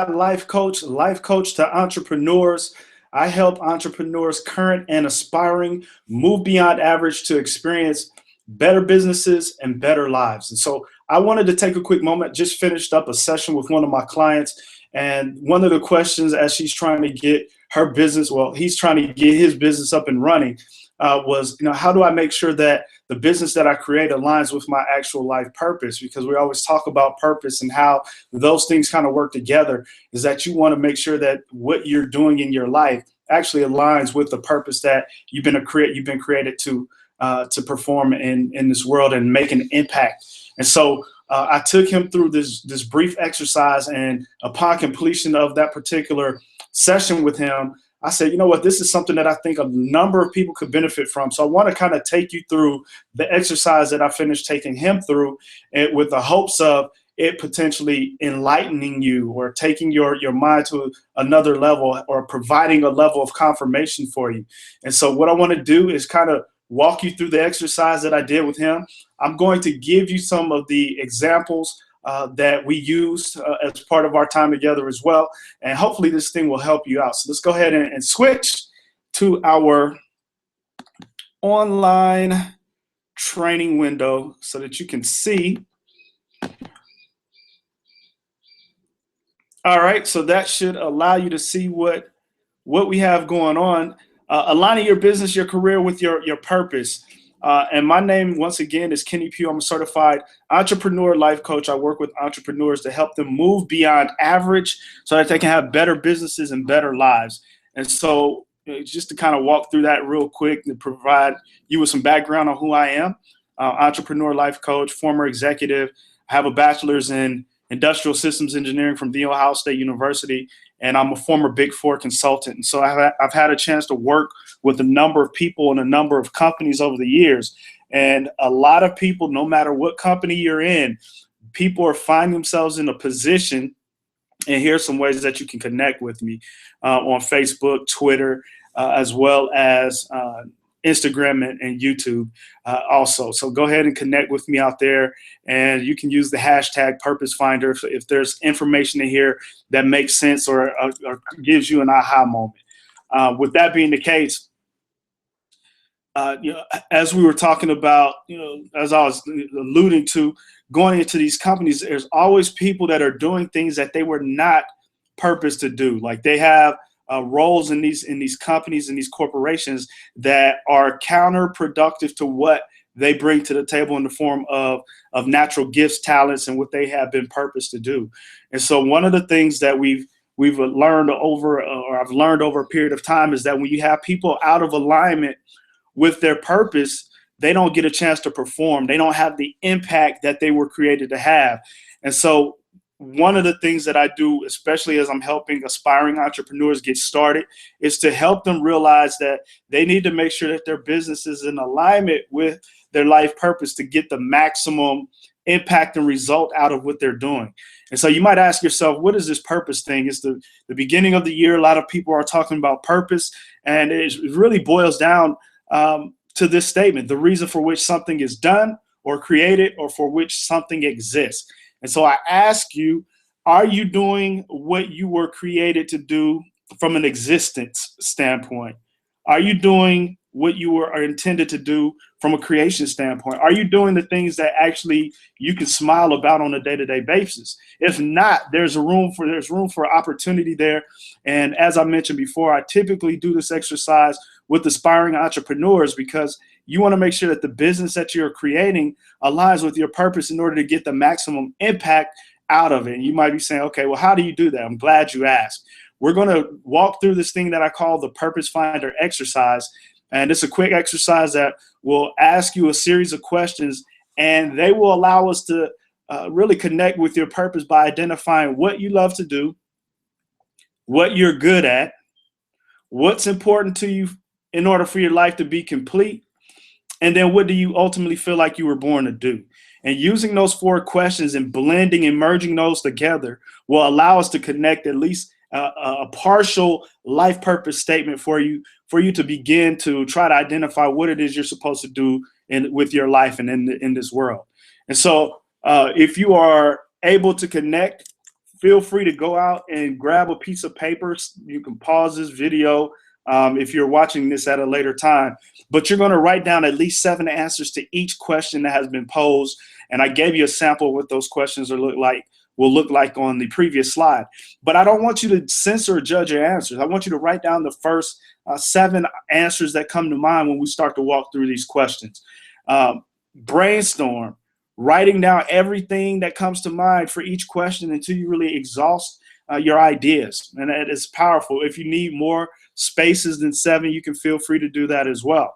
life coach to entrepreneurs. I help entrepreneurs, current and aspiring, move beyond average to experience better businesses and better lives. And so I wanted to take a quick moment, just finished up a session with one of my clients. And one of the questions as she's trying to get her business, well, he's trying to get his business up and running, was, how do I make sure that the business that I create aligns with my actual life purpose? Because we always talk about purpose and how those things kind of work together, is that you want to make sure that what you're doing in your life actually aligns with the purpose that you've been created to perform in this world and make an impact. And so I took him through this brief exercise, and upon completion of that particular session with him, I said, you know what, this is something that I think a number of people could benefit from. So I want to kind of take you through the exercise that I finished taking him through, and with the hopes of it potentially enlightening you or taking your mind to another level or providing a level of confirmation for you. And so what I want to do is kind of walk you through the exercise that I did with him. I'm going to give you some of the examples that we used as part of our time together as well. And hopefully this thing will help you out. So let's go ahead and switch to our online training window so that you can see. All right, so that should allow you to see what we have going on. Aligning your business, your career with your purpose. And my name, once again, is Kenny Pugh. I'm a certified entrepreneur life coach. I work with entrepreneurs to help them move beyond average so that they can have better businesses and better lives. And so just to kind of walk through that real quick and provide you with some background on who I am, entrepreneur life coach, former executive. I have a bachelor's in industrial systems engineering from The Ohio State University, and I'm a former Big Four consultant. And so I've had a chance to work with a number of people and a number of companies over the years. And a lot of people, no matter what company you're in, people are finding themselves in a position, and here's some ways that you can connect with me on Facebook, Twitter, as well as Instagram and YouTube also. So go ahead and connect with me out there, and you can use the hashtag Purpose Finder if there's information in here that makes sense or gives you an aha moment. With that being the case, as we were talking about, as I was alluding to, going into these companies, there's always people that are doing things that they were not purposed to do. Like they have roles in these companies and these corporations that are counterproductive to what they bring to the table in the form of natural gifts, talents, and what they have been purposed to do. And so one of the things that we've learned I've learned over a period of time is that when you have people out of alignment with their purpose, they don't get a chance to perform. They don't have the impact that they were created to have. And so one of the things that I do, especially as I'm helping aspiring entrepreneurs get started, is to help them realize that they need to make sure that their business is in alignment with their life purpose to get the maximum impact and result out of what they're doing. And so you might ask yourself, what is this purpose thing? It's the beginning of the year. A lot of people are talking about purpose, and it really boils down to this statement: the reason for which something is done or created, or for which something exists. And so I ask you, are you doing what you were created to do from an existence standpoint? Are you doing what you are intended to do from a creation standpoint? Are you doing the things that actually you can smile about on a day-to-day basis? If not, there's room for opportunity there. And as I mentioned before, I typically do this exercise with aspiring entrepreneurs because you want to make sure that the business that you're creating aligns with your purpose in order to get the maximum impact out of it. And you might be saying, okay, well, how do you do that? I'm glad you asked. We're going to walk through this thing that I call the Purpose Finder exercise. And it's a quick exercise that will ask you a series of questions, and they will allow us to really connect with your purpose by identifying what you love to do, what you're good at, what's important to you in order for your life to be complete, and then what do you ultimately feel like you were born to do. And using those 4 questions and blending and merging those together will allow us to connect at least a partial life purpose statement for you to begin to try to identify what it is you're supposed to do with your life and in this world. And so if you are able to connect, feel free to go out and grab a piece of paper. You can pause this video if you're watching this at a later time, but you're going to write down at least 7 answers to each question that has been posed. And I gave you a sample of what those questions will look like on the previous slide. But I don't want you to censor or judge your answers. I want you to write down the first 7 answers that come to mind when we start to walk through these questions. Brainstorm, writing down everything that comes to mind for each question until you really exhaust your ideas. And that is powerful. If you need more spaces than 7, you can feel free to do that as well.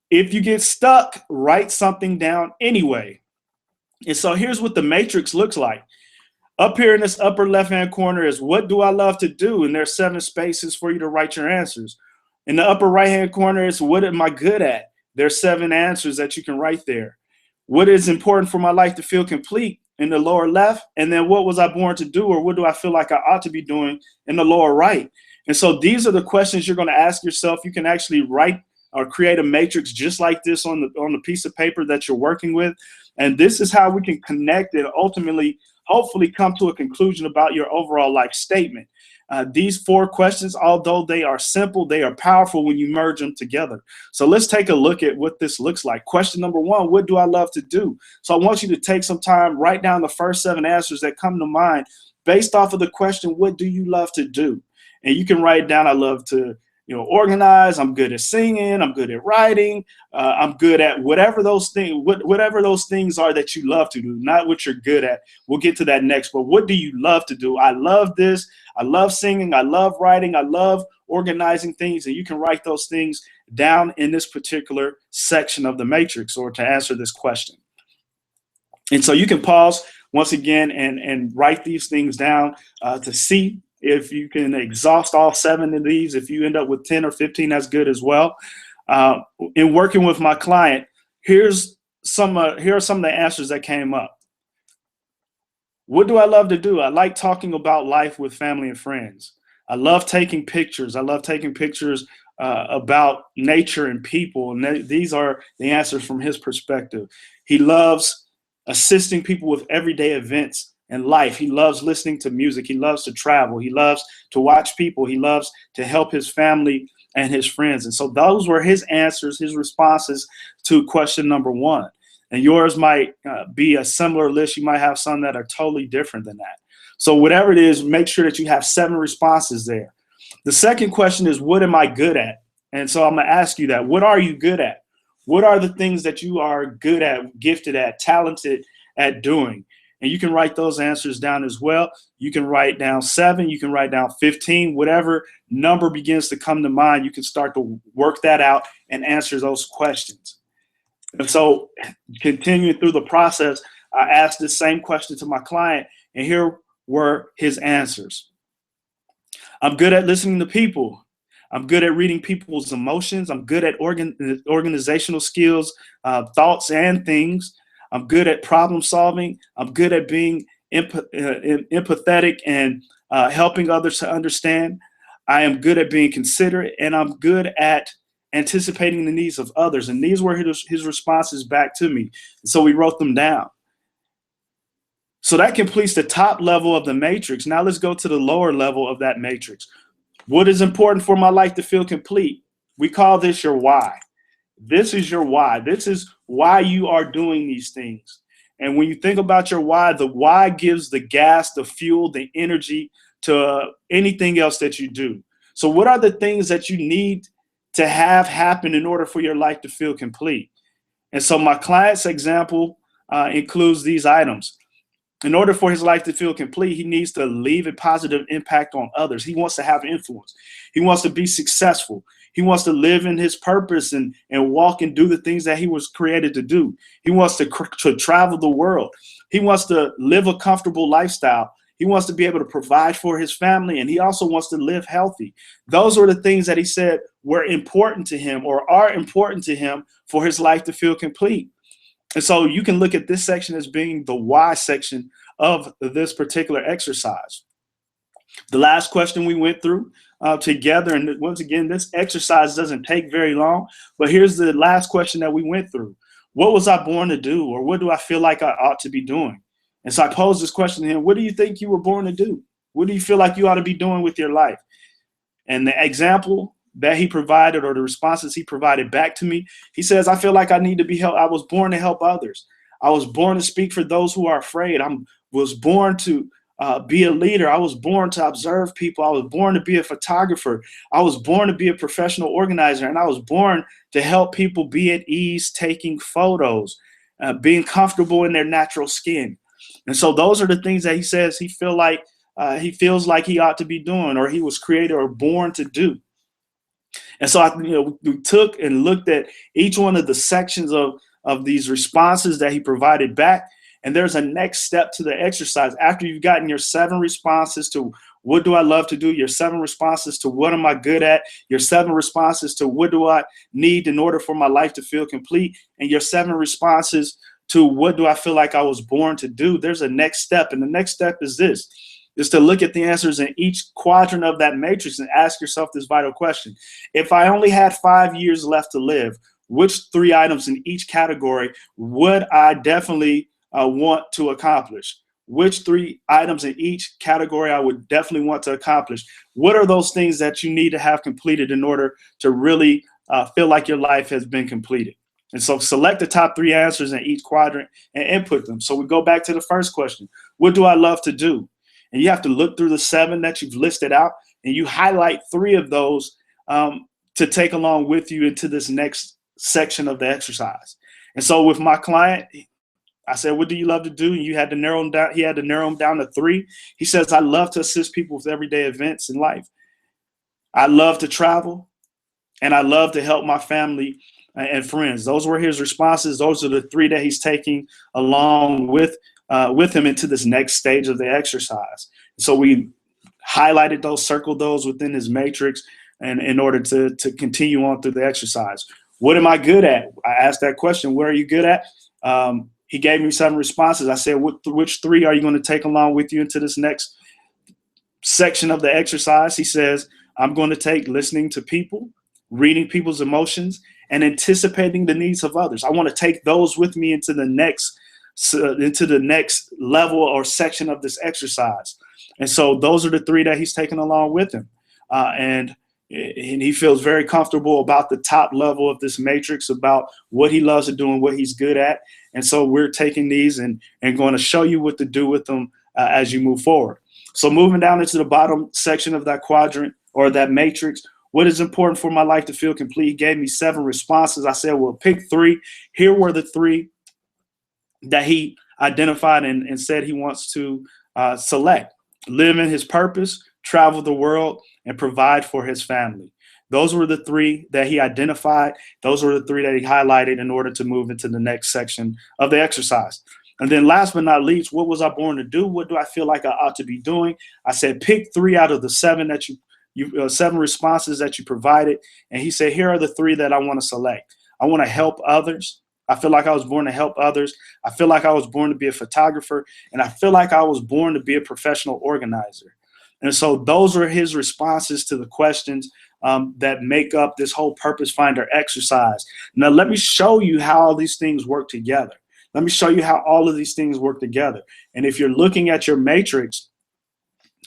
If you get stuck, write something down anyway. And so here's what the matrix looks like. Up here in this upper left-hand corner is what do I love to do? And there's 7 spaces for you to write your answers. In the upper right-hand corner is what am I good at? There's 7 answers that you can write there. What is important for my life to feel complete in the lower left? And then what was I born to do, or what do I feel like I ought to be doing in the lower right? And so these are the questions you're going to ask yourself. You can actually write or create a matrix just like this on the piece of paper that you're working with. And this is how we can connect and ultimately, hopefully, come to a conclusion about your overall life statement. These 4 questions, although they are simple, they are powerful when you merge them together. So let's take a look at what this looks like. Question number 1, what do I love to do? So I want you to take some time, write down the first 7 answers that come to mind based off of the question, what do you love to do? And you can write down, I love to organize, I'm good at singing, I'm good at writing, I'm good at whatever those things are that you love to do, not what you're good at. We'll get to that next, but what do you love to do? I love this, I love singing, I love writing, I love organizing things, and you can write those things down in this particular section of the matrix or to answer this question. And so you can pause once again and write these things down to see if you can exhaust all 7 of these. If you end up with 10 or 15, that's good as well. In working with my client, here are some of the answers that came up. What do I love to do? I like talking about life with family and friends. I love taking pictures. I love taking pictures about nature and people. And these are the answers from his perspective. He loves assisting people with everyday events in life. He loves listening to music. He loves to travel. He loves to watch people. He loves to help his family and his friends. And so those were his answers, his responses to question number 1. And yours might be a similar list. You might have some that are totally different than that. So whatever it is, make sure that you have 7 responses there. The second question is, what am I good at? And so I'm going to ask you that. What are you good at? What are the things that you are good at, gifted at, talented at doing? And you can write those answers down as well. You can write down 7, you can write down 15, whatever number begins to come to mind, you can start to work that out and answer those questions. And so continuing through the process, I asked the same question to my client, and here were his answers. I'm good at listening to people. I'm good at reading people's emotions. I'm good at organizational skills, thoughts and things. I'm good at problem solving. I'm good at being empathetic and helping others to understand. I am good at being considerate, and I'm good at anticipating the needs of others. And these were his responses back to me. And so we wrote them down. So that completes the top level of the matrix. Now let's go to the lower level of that matrix. What is important for my life to feel complete? We call this your why. This is your why. This is why you are doing these things. And when you think about your why, the why gives the gas, the fuel, the energy to anything else that you do. So what are the things that you need to have happen in order for your life to feel complete? And so my client's example includes these items. In order for his life to feel complete, he needs to leave a positive impact on others. He wants to have influence. He wants to be successful. He wants to live in his purpose and walk and do the things that he was created to do. He wants to travel the world. He wants to live a comfortable lifestyle. He wants to be able to provide for his family, and he also wants to live healthy. Those were the things that he said were important to him or are important to him for his life to feel complete. And so you can look at this section as being the why section of this particular exercise. The last question we went through together, and once again, this exercise doesn't take very long, but here's the last question that we went through. What was I born to do, or what do I feel like I ought to be doing? And so I posed this question to him: what do you think you were born to do? What do you feel like you ought to be doing with your life? And the example that he provided, or the responses he provided back to me, he says, I feel like I need to be helped. I was born to help others. I was born to speak for those who are afraid. I was born to be a leader. I was born to observe people. I was born to be a photographer. I was born to be a professional organizer. And I was born to help people be at ease taking photos, being comfortable in their natural skin. And so those are the things that he says he feels like he ought to be doing, or he was created or born to do. And so we took and looked at each one of the sections of these responses that he provided back. And there's a next step to the exercise. After you've gotten your 7 responses to what do I love to do, your 7 responses to what am I good at, your 7 responses to what do I need in order for my life to feel complete, and your 7 responses to what do I feel like I was born to do, there's a next step. And the next step is this, is to look at the answers in each quadrant of that matrix and ask yourself this vital question. If I only had 5 years left to live, which 3 items in each category would I definitely want to accomplish? Which 3 items in each category I would definitely want to accomplish? What are those things that you need to have completed in order to really feel like your life has been completed? And so select the top 3 answers in each quadrant and input them. So we go back to the first question. What do I love to do? And you have to look through the 7 that you've listed out, and you highlight 3 of those to take along with you into this next section of the exercise. And so with my client, I said, what do you love to do? And you had to narrow them down. He had to narrow them down to 3. He says, I love to assist people with everyday events in life. I love to travel, and I love to help my family and friends. Those were his responses. Those are the 3 that he's taking along with him into this next stage of the exercise. So we highlighted those, circled those within his matrix, and in order to continue on through the exercise. What am I good at? I asked that question. What are you good at? He gave me 7 responses. I said, which 3 are you going to take along with you into this next section of the exercise? He says, I'm going to take listening to people, reading people's emotions, and anticipating the needs of others. I want to take those with me into the next level or section of this exercise. And so those are the 3 that he's taking along with him. And he feels very comfortable about the top level of this matrix, about what he loves to do and what he's good at. And so we're taking these and going to show you what to do with them as you move forward. So moving down into the bottom section of that quadrant or that matrix, what is important for my life to feel complete? He gave me 7 responses. I said, well, pick 3. Here were the 3 that he identified and said he wants to select. Live in his purpose, travel the world, and provide for his family. Those were the 3 that he identified. Those were the 3 that he highlighted in order to move into the next section of the exercise. And then last but not least, what was I born to do? What do I feel like I ought to be doing? I said, pick 3 out of the 7 that you 7 responses that you provided. And he said, here are the 3 that I want to select. I want to help others. I feel like I was born to help others. I feel like I was born to be a photographer. And I feel like I was born to be a professional organizer. And so those are his responses to the questions that make up this whole Purpose Finder exercise. Now, let me show you how all these things work together. Let me show you how all of these things work together. And if you're looking at your matrix,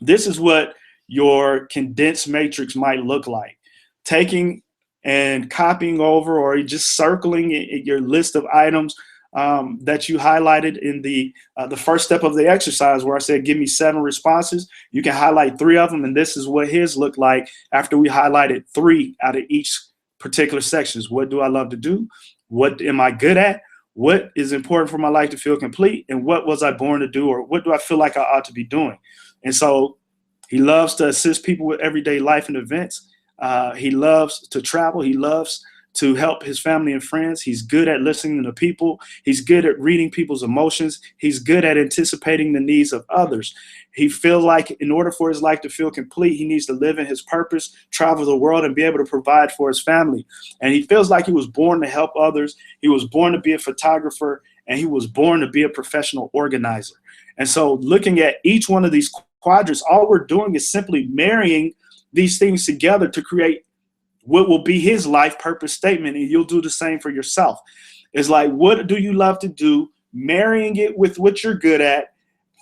this is what your condensed matrix might look like. Taking and copying over or just circling your list of items that you highlighted in the first step of the exercise, where I said, give me 7 responses. You can highlight 3 of them. And this is what his looked like after we highlighted 3 out of each particular sections. What do I love to do? What am I good at? What is important for my life to feel complete? And what was I born to do? Or what do I feel like I ought to be doing? And so he loves to assist people with everyday life and events. He loves to travel. He loves to help his family and friends. He's good at listening to people. He's good at reading people's emotions. He's good at anticipating the needs of others. He feels like in order for his life to feel complete, he needs to live in his purpose, travel the world, and be able to provide for his family. And he feels like he was born to help others. He was born to be a photographer, and he was born to be a professional organizer. And so looking at each one of these quadrants, all we're doing is simply marrying these things together to create what will be his life purpose statement. And you'll do the same for yourself. It's like, what do you love to do? Marrying it with what you're good at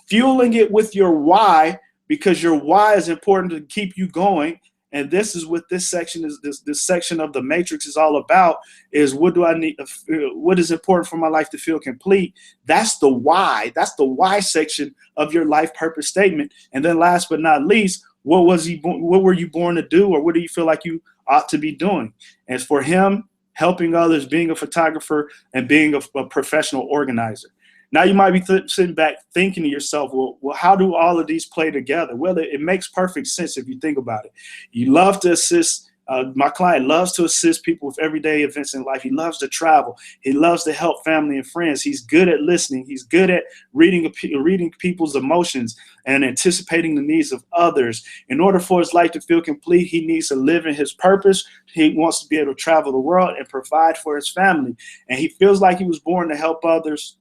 fueling it with your why, because your why is important to keep you going. And this is what this section is. This section of the matrix is all about: is what do I need? What is important for my life to feel complete? That's the why. That's the why section of your life purpose statement. And then, last but not least, what were you born to do, or what do you feel like you ought to be doing? And for him, helping others, being a photographer, and being a professional organizer. Now you might be sitting back thinking to yourself, well, how do all of these play together? Well, it makes perfect sense if you think about it. You love to assist. My client loves to assist people with everyday events in life. He loves to travel. He loves to help family and friends. He's good at listening. He's good at reading people's emotions and anticipating the needs of others. In order for his life to feel complete, he needs to live in his purpose. He wants to be able to travel the world and provide for his family. And he feels like he was born to help others,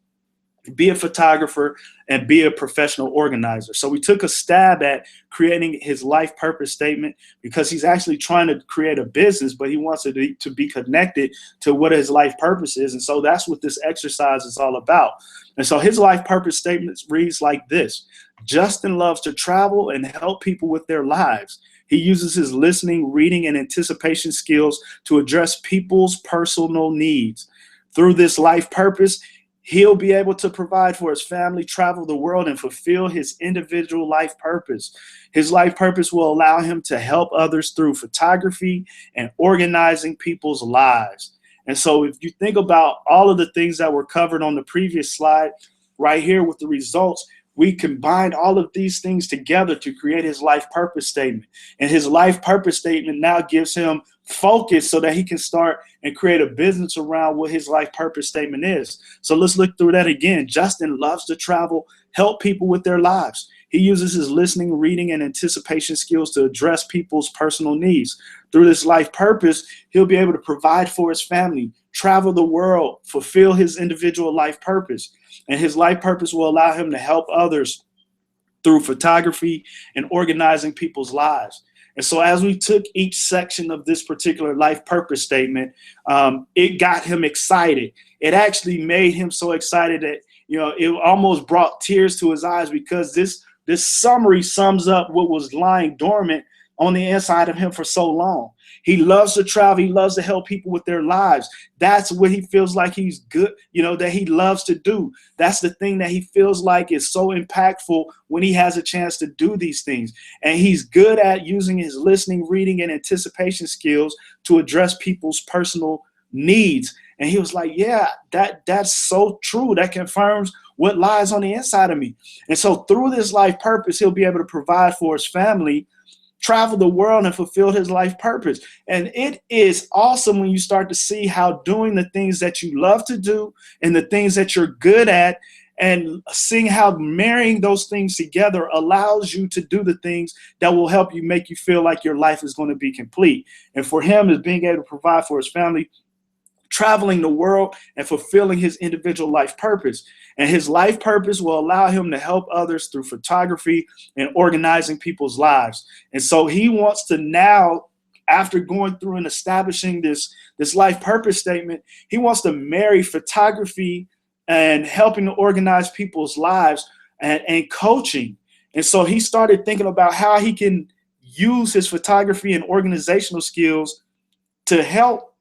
be a photographer, and be a professional organizer. So we took a stab at creating his life purpose statement, because he's actually trying to create a business, but he wants it to be connected to what his life purpose is. And so that's what this exercise is all about. And so his life purpose statement reads like this: Justin loves to travel and help people with their lives. He uses his listening, reading, and anticipation skills to address people's personal needs. Through this life purpose, he'll be able to provide for his family, travel the world, and fulfill his individual life purpose. His life purpose will allow him to help others through photography and organizing people's lives. And so if you think about all of the things that were covered on the previous slide, right here with the results, we combined all of these things together to create his life purpose statement. And his life purpose statement now gives him focus so that he can start and create a business around what his life purpose statement is. So let's look through that again. Justin loves to travel, help people with their lives. He uses his listening, reading, and anticipation skills to address people's personal needs. Through this life purpose, he'll be able to provide for his family, travel the world, fulfill his individual life purpose. And his life purpose will allow him to help others through photography and organizing people's lives. And so as we took each section of this particular life purpose statement, it got him excited. It actually made him so excited that, it almost brought tears to his eyes, because this summary sums up what was lying dormant on the inside of him for so long. He loves to travel. He loves to help people with their lives. That's what he feels like he's good, that he loves to do. That's the thing that he feels like is so impactful when he has a chance to do these things. And he's good at using his listening, reading, and anticipation skills to address people's personal needs. And he was like, yeah, that's so true. That confirms what lies on the inside of me. And so through this life purpose, he'll be able to provide for his family, travel the world, and fulfill his life purpose. And it is awesome when you start to see how doing the things that you love to do and the things that you're good at, and seeing how marrying those things together allows you to do the things that will help you, make you feel like your life is going to be complete. And for him, is being able to provide for his family, traveling the world, and fulfilling his individual life purpose. And his life purpose will allow him to help others through photography and organizing people's lives. And so he wants to now, after going through and establishing this life purpose statement, he wants to marry photography and helping to organize people's lives and coaching. And so he started thinking about how he can use his photography and organizational skills to help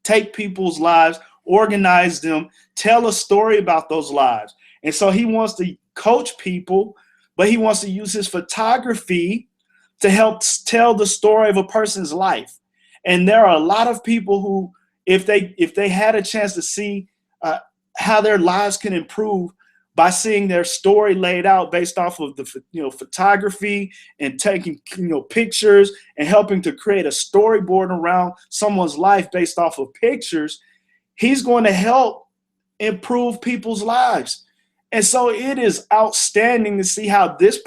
take people's lives, organize them, tell a story about those lives. And so he wants to coach people, but he wants to use his photography to help tell the story of a person's life. And there are a lot of people who, if they had a chance to see how their lives can improve by seeing their story laid out based off of the photography and taking pictures and helping to create a storyboard around someone's life based off of pictures, he's going to help improve people's lives. And so it is outstanding to see how this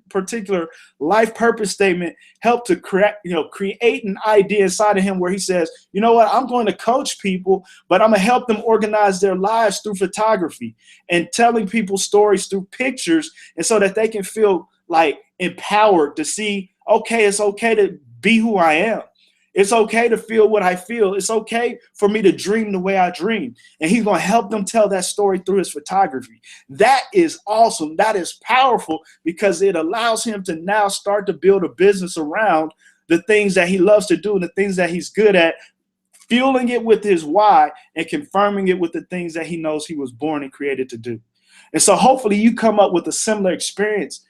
particular life purpose statement helped to create an idea inside of him where he says, you know what, I'm going to coach people, but I'm going to help them organize their lives through photography and telling people stories through pictures, and so that they can feel like empowered to see, okay, it's okay to be who I am. It's okay to feel what I feel. It's okay for me to dream the way I dream. And he's going to help them tell that story through his photography. That is awesome. That is powerful because it allows him to now start to build a business around the things that he loves to do and the things that he's good at, fueling it with his why and confirming it with the things that he knows he was born and created to do. And so hopefully you come up with a similar experience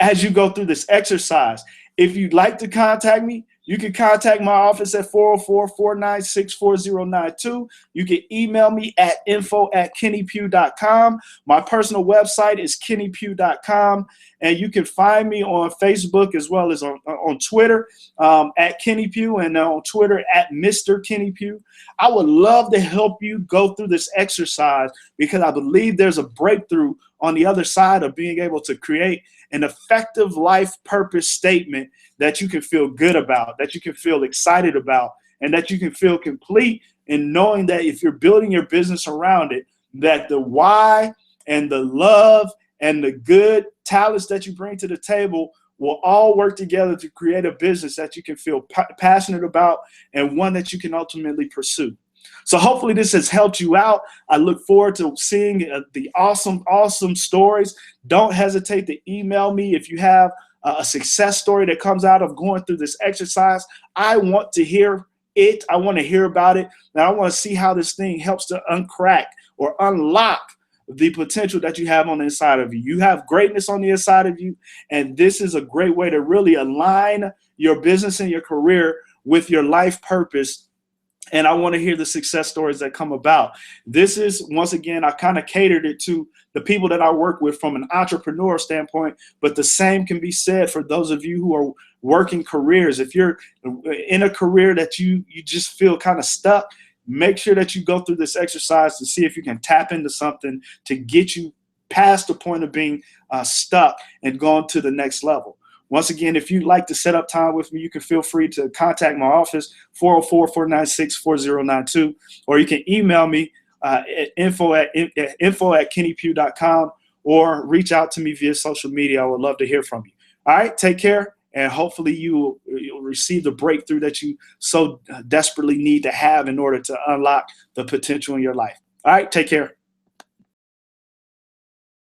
as you go through this exercise. If you'd like to contact me, you can contact my office at 404-496-4092. You can email me at info@kennypugh.com. My personal website is kennypugh.com. And you can find me on Facebook as well as on Twitter at Kenny Pugh, and on Twitter at Mr. Kenny Pugh. I would love to help you go through this exercise because I believe there's a breakthrough on the other side of being able to create an effective life purpose statement that you can feel good about, that you can feel excited about, and that you can feel complete in knowing that if you're building your business around it, that the why and the love and the good talents that you bring to the table will all work together to create a business that you can feel passionate about and one that you can ultimately pursue. So hopefully this has helped you out. I look forward to seeing the awesome stories. Don't hesitate to email me if you have a success story that comes out of going through this exercise. I want to hear it. I want to hear about it. And I want to see how this thing helps to uncrack or unlock the potential that you have on the inside of you. You have greatness on the inside of you, and this is a great way to really align your business and your career with your life purpose. And I want to hear the success stories that come about. This is, once again, I kind of catered it to the people that I work with from an entrepreneur standpoint, but the same can be said for those of you who are working careers. If you're in a career that you just feel kind of stuck, make sure that you go through this exercise to see if you can tap into something to get you past the point of being stuck and going to the next level. Once again, if you'd like to set up time with me, you can feel free to contact my office, 404-496-4092, or you can email me at info@kennypugh.com, or reach out to me via social media. I would love to hear from you. All right, take care, and hopefully you'll receive the breakthrough that you so desperately need to have in order to unlock the potential in your life. All right, take care.